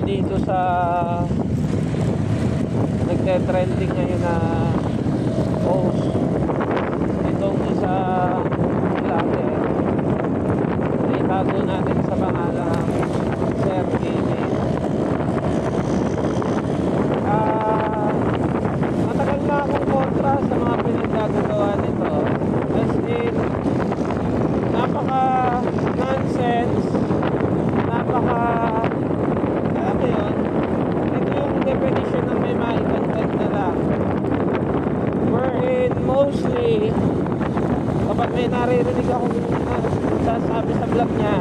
dito sa nagte-trending ngayon na post itong isa vlogger na itago natin sa pangalang Sir Gaming. Matagal na akong kontra sa mga pinaggagawa nito, as in napaka nonsense, napaka alam mo yun, ito yung definition ng may maikontent na lang, wherein mostly kapag may naririnig akong sasabi sa vlog niya,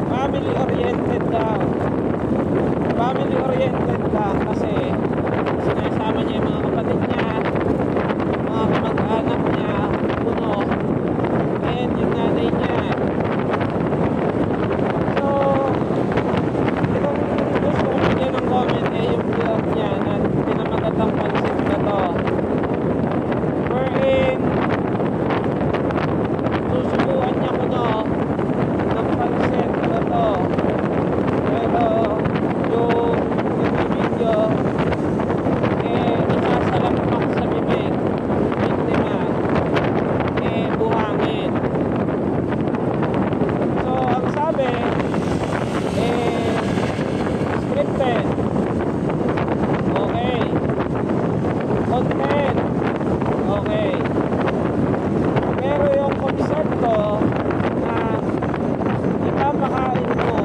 family oriented lang kasi sinasama niya yung mga kapatid niya, mga kamag-anak niya, puno, and yung nanay niya. So itong gusto ko bigyan ng comment eh yung vlog niya na pinamagatang pansin na to, wherein susubukan niya kuno ng pansin na to, pero yung video eh isasalampak sa bibig biktima eh buhangin. So ang sabi eh scripted, okay, content, okay, pero yung konsepto na ipapakain mo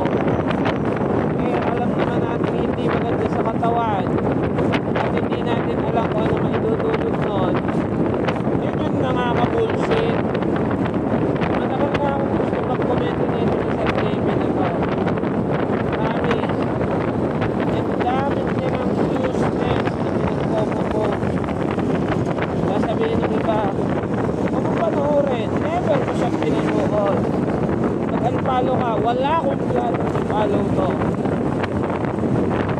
eh alam naman natin hindi maganda sa katawan at hindi natin alam kung ano maidudulot nun, yun yung nakaka-bullshit. Matagal na akong gusto mag-comment dito sa gaming na to, promise. Ang dami niya ng useless na pinagpopopost. Sasabihin ng iba, huwag mo panoorin, never ko siya pinanood. Mag-unfollow ka, wala akong plan follow to.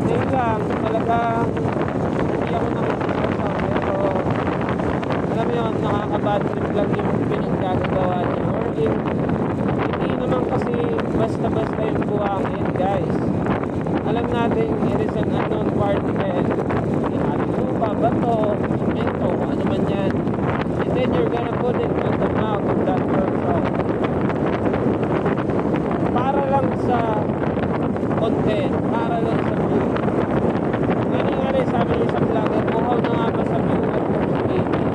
Ngayon lang, talagang hindi ako nakikita, pero alam mo yun, nakaka-bad trip lang yung pinaggagawa niya. Or hindi naman kasi basta-basta yung buhangin, guys. Alam natin, it is an unknown particle. Ihalo lupa, bato, semento, ano man yan. And then you're gonna put it on the mouth of that person. Para lang sa content, para lang sa view. Ngayon sabi niya sa vlogger, buhaw na nga ba sa view at sa gaming?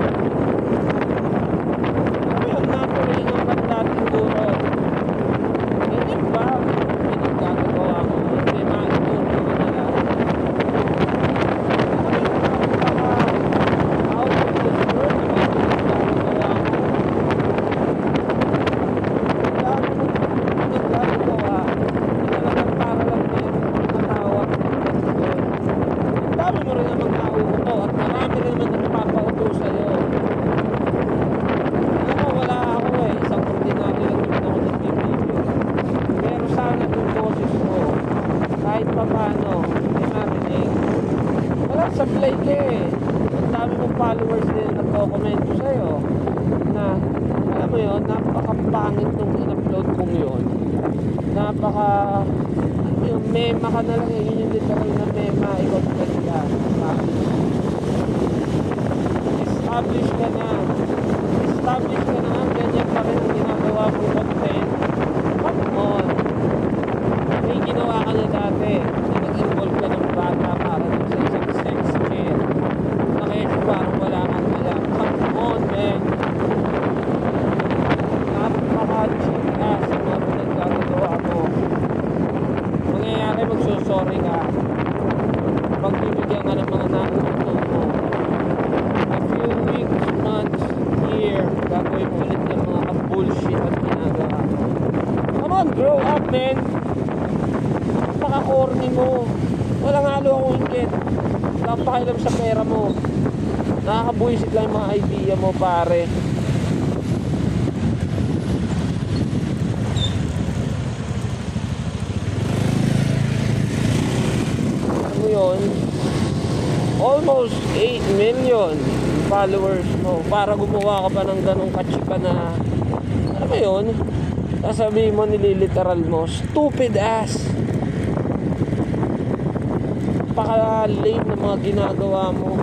Ano yung naturally ng dating duro? Hindi ba pinaggagawa mo? Hindi maituro mo na lang. Ano yung out of this world na may pinaggagawa mo? Ang dami mong pinaggagawa. Talagang para lang din matawag. Ang dami mo rin namang nauuto at marami rin naman napapauto sa'yo. Alam mo, wala ako eh. Isang ordinaryo lang naman ako nagbibigay. Pero sana yung boses ko, kahit pa paano, hindi marinig. Wala, sablay ka eh. Ang dami mong followers din nagko-comment sa'yo na, alam mo yun, napaka-pangit nung in-upload kong yun. Yung mema ka na lang eh. Yun yung literal na mema. I-content ka. Establish ka na. Ganyan pa rin ang ginagawa mong content. Come on. May ginawa ka na dati. Na nag-involve ka ng bata para sa isang sex scene. Na ngayon parang wala kang alam. Come on, man. Napaka-cheap na sa mga pinaggagawa mo. Mangyayari, magsusorry ka. Pagbibigyan ka ng mga nauuto mo. A few weeks, months, year, gagawin mo ulit ng mga bullshit at ginagawa. Come on, grow up, man. Napaka-corny mo. Walang halo akong inggit. Napakialam sa pera mo. Nakakabuisit lang yung mga idea mo, pare. Yun, almost 8 million followers mo para gumawa ka pa ng ganong kachipa na, alam mo yun, sasabihin mo, nililiteral mo, stupid ass. napaka-lame ng mga ginagawa mo.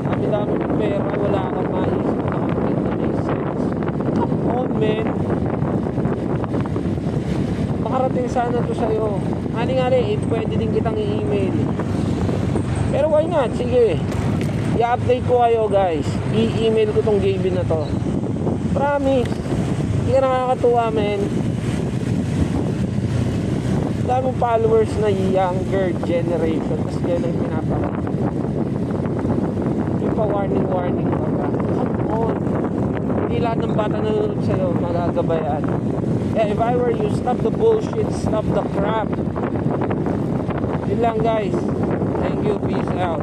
Dami-dami ng pera, wala kang maisip na content na may sense. Come on, man. Makarating sana to sa'yo. Ani-ani, pwede din kitang i-email. Pero why not? Sige. I-update ko kayo, guys. I-email ko tong JB na to. Promise. Hindi ka nakakatuwa, man. Daming followers na younger generation. Tapos yan ang pinapakita. Yung pa warning ka pa. Come on. Hindi lahat ng bata nanonood sa'yo magagabayan. Yeah, if I were you, stop the bullshit, stop the crap. Yun lang, guys. Thank you, peace out.